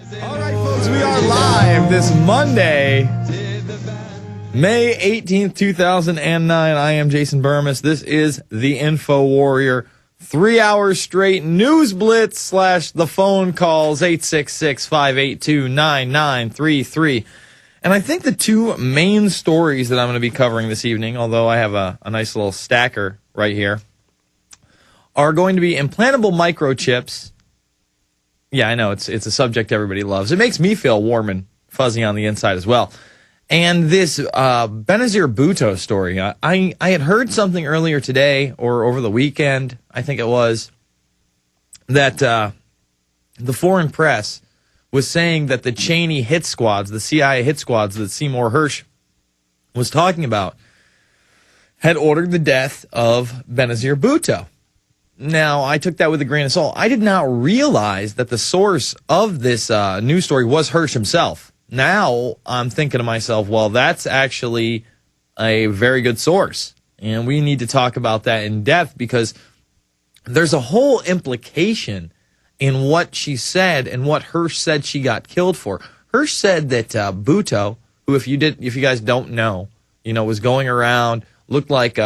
All right, folks, we are live this Monday, May 18th, 2009. I am Jason Bermas. This is the InfoWarrior. 3 hours straight news blitz / the phone calls, 866-582-9933. And I think the two main stories that I'm going to be covering this evening, although I have a nice little stacker right here, are going to be implantable microchips. Yeah, I know, it's a subject everybody loves. It makes me feel warm and fuzzy on the inside as well. And this Benazir Bhutto story, I had heard something earlier today or over the weekend, I think it was, that the foreign press was saying that the Cheney hit squads, the CIA hit squads that Seymour Hersh was talking about, had ordered the death of Benazir Bhutto. Now, I took that with a grain of salt. I did not realize that the source of this news story was Hersh himself. Now, I'm thinking to myself, well, that's actually a very good source. And we need to talk about that in depth because there's a whole implication in what she said and what Hersh said she got killed for. Hersh said that Bhutto, who, if you guys don't know, was going around, looked like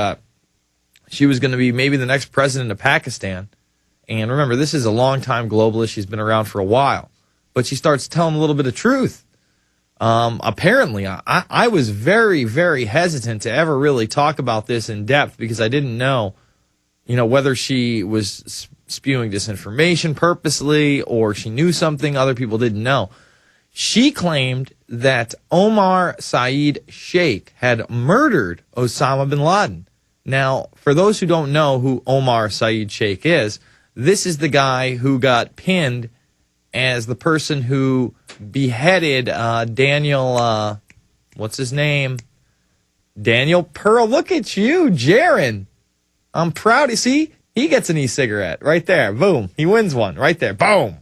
she was going to be maybe the next president of Pakistan. And remember, this is a long-time globalist. She's been around for a while. But she starts telling a little bit of truth. Apparently, I was very, very hesitant to ever really talk about this in depth because I didn't know, whether she was spewing disinformation purposely or she knew something other people didn't know. She claimed that Omar Saeed Sheikh had murdered Osama bin Laden. Now, for those who don't know who Omar Saeed Sheikh is, this is the guy who got pinned as the person who beheaded Daniel, what's his name? Daniel Pearl. Look at you, Jaron. I'm proud. See, he gets an e-cigarette right there. Boom. He wins one right there. Boom.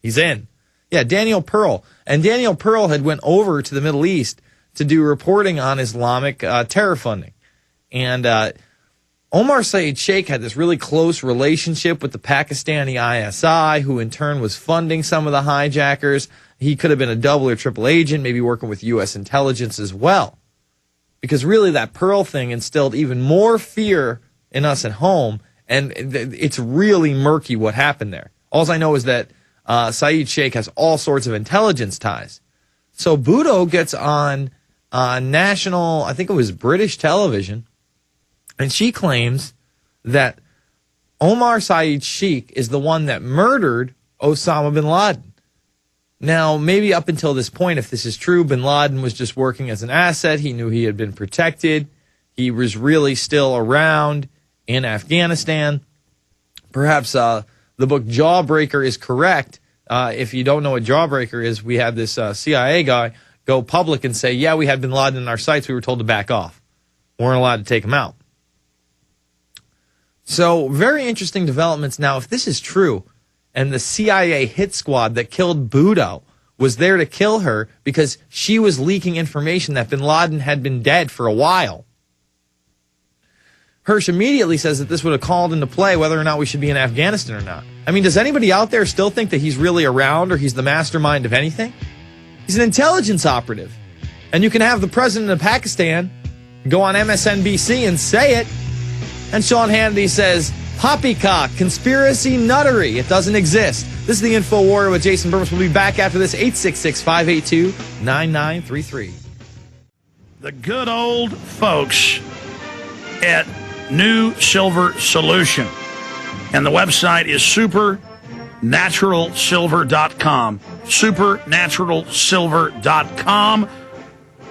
He's in. Yeah, Daniel Pearl. And Daniel Pearl had went over to the Middle East to do reporting on Islamic terror funding. And Omar Saeed Sheikh had this really close relationship with the Pakistani ISI, who in turn was funding some of the hijackers. He could have been a double or triple agent, maybe working with U.S. intelligence as well. Because really that Pearl thing instilled even more fear in us at home, and it's really murky what happened there. All I know is that Saeed Sheikh has all sorts of intelligence ties. So Bhutto gets on national, I think it was British television, and she claims that Omar Saeed Sheikh is the one that murdered Osama bin Laden. Now, maybe up until this point, if this is true, bin Laden was just working as an asset. He knew he had been protected. He was really still around in Afghanistan. Perhaps the book Jawbreaker is correct. If you don't know what Jawbreaker is, we had this CIA guy go public and say, yeah, we had bin Laden in our sights. We were told to back off. We weren't allowed to take him out. So, very interesting developments. Now, if this is true, and the CIA hit squad that killed Bhutto was there to kill her because she was leaking information that bin Laden had been dead for a while, Hersh immediately says that this would have called into play whether or not we should be in Afghanistan or not. I mean, does anybody out there still think that he's really around or he's the mastermind of anything? He's an intelligence operative. And you can have the president of Pakistan go on MSNBC and say it, and Sean Hannity says, poppycock, conspiracy nuttery. It doesn't exist. This is the InfoWarrior with Jason Bermas. We'll be back after this, 866-582-9933. The good old folks at New Silver Solution. And the website is supernaturalsilver.com. Supernaturalsilver.com.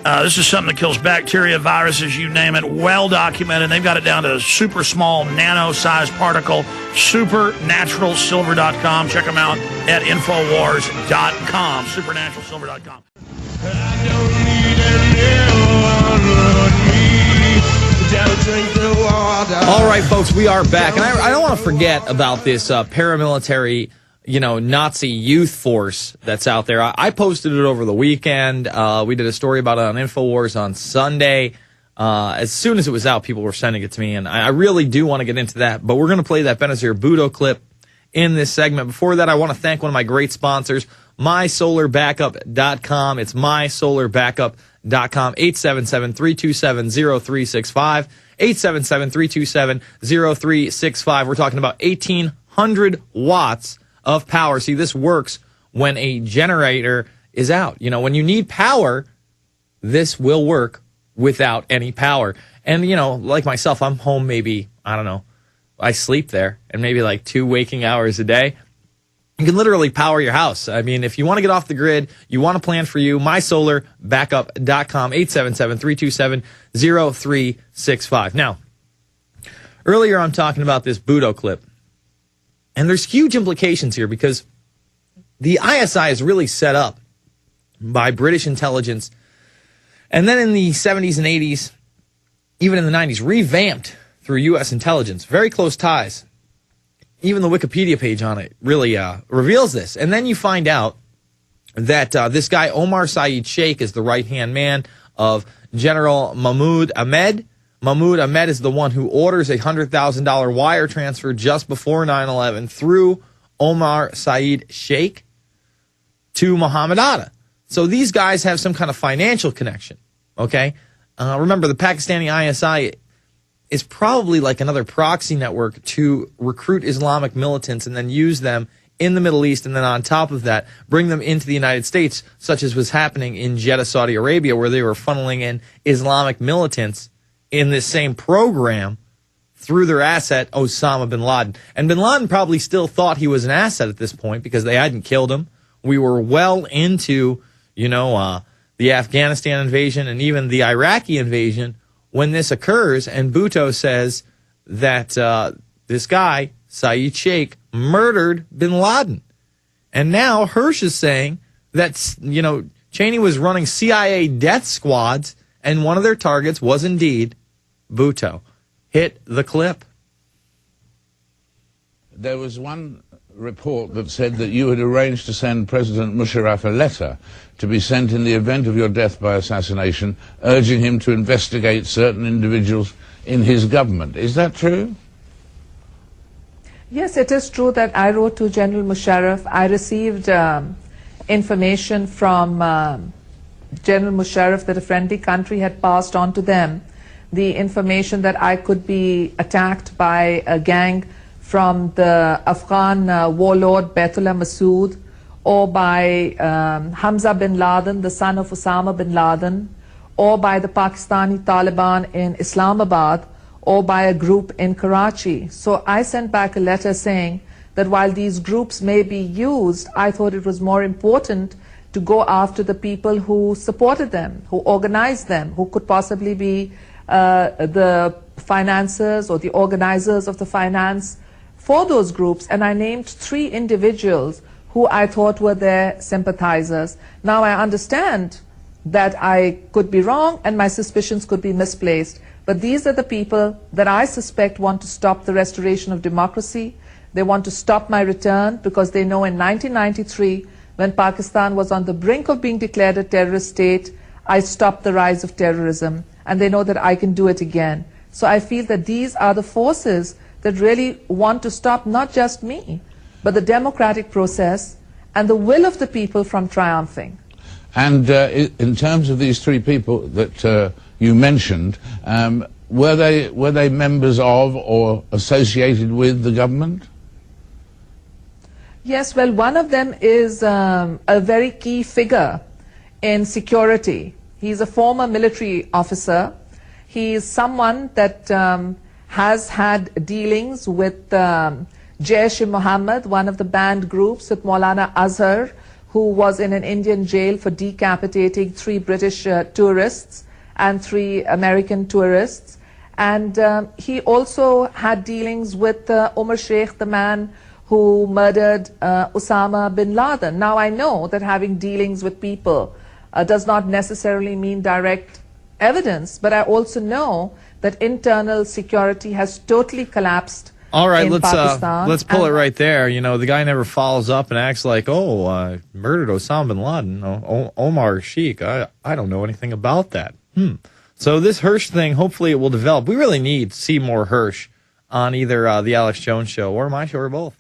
This is something that kills bacteria, viruses, you name it, well documented. They've got it down to a super small, nano-sized particle. Supernaturalsilver.com. Check them out at Infowars.com. Supernaturalsilver.com. All right, folks, we are back. And I don't want to forget about this paramilitary, Nazi youth force that's out there. I posted it over the weekend. We did a story about it on InfoWars on Sunday. As soon as it was out, people were sending it to me, and I really do want to get into that. But we're going to play that Benazir Bhutto clip in this segment. Before that, I want to thank one of my great sponsors, MySolarBackup.com. It's MySolarBackup.com, 877-327-0365, 877-327-0365. We're talking about 1,800 watts of power. See, this works when a generator is out. You know, when you need power, this will work without any power. And, you know, like myself, I'm home maybe, I don't know, I sleep there and maybe like 2 waking hours a day. You can literally power your house. I mean, if you want to get off the grid, you want a plan for you, MySolarBackup.com, 877-327-0365. Now, earlier I'm talking about this Bhutto clip, and there's huge implications here because the ISI is really set up by British intelligence, and then in the 70s and 80s, even in the 90s, revamped through U.S. intelligence. Very close ties. Even the Wikipedia page on it really reveals this. And then you find out that this guy, Omar Saeed Sheikh, is the right-hand man of General Mahmoud Ahmed. Mahmoud Ahmed is the one who orders a $100,000 wire transfer just before 9/11 through Omar Saeed Sheikh to Mohammed Atta. So these guys have some kind of financial connection, okay? Remember, the Pakistani ISI is probably like another proxy network to recruit Islamic militants and then use them in the Middle East, and then on top of that, bring them into the United States, such as was happening in Jeddah, Saudi Arabia, where they were funneling in Islamic militants in this same program through their asset, Osama bin Laden. And bin Laden probably still thought he was an asset at this point because they hadn't killed him. We were well into, the Afghanistan invasion and even the Iraqi invasion when this occurs, and Bhutto says that this guy, Saeed Sheikh, murdered bin Laden. And now Hirsch is saying that, Cheney was running CIA death squads, and one of their targets was indeed Bhutto. Hit the clip. There was one report that said that you had arranged to send President Musharraf a letter to be sent in the event of your death by assassination, urging him to investigate certain individuals in his government. Is that true? Yes, it is true that I wrote to General Musharraf. I received information from General Musharraf that a friendly country had passed on to them the information that I could be attacked by a gang from the Afghan warlord Baitullah Masood, or by Hamza bin Laden, the son of Osama bin Laden, or by the Pakistani Taliban in Islamabad, or by a group in Karachi. So I sent back a letter saying that while these groups may be used, I thought it was more important to go after the people who supported them, who organized them, who could possibly be the financiers or the organizers of the finance for those groups. And I named 3 individuals who I thought were their sympathizers. Now I understand that I could be wrong and my suspicions could be misplaced, but these are the people that I suspect want to stop the restoration of democracy. They want to stop my return because they know in 1993, when Pakistan was on the brink of being declared a terrorist state, I stopped the rise of terrorism, and they know that I can do it again. So I feel that these are the forces that really want to stop not just me, but the democratic process and the will of the people from triumphing. And in terms of these 3 people that you mentioned, were they members of or associated with the government? Yes, well, one of them is a very key figure in security. He's a former military officer. He is someone that has had dealings with Jaish-e-Mohammed, one of the banned groups, with Maulana Azhar, who was in an Indian jail for decapitating 3 British tourists and 3 American tourists. And he also had dealings with Omar Sheikh, the man who murdered Osama bin Laden. Now I know that having dealings with people does not necessarily mean direct evidence, but I also know that internal security has totally collapsed. All right, Pakistan. let's pull it right there. The guy never follows up and acts like, murdered Osama bin Laden, Omar Sheikh. I don't know anything about that. So this Hirsch thing, hopefully it will develop. We really need to see more Hirsch on either the Alex Jones show or my show or both.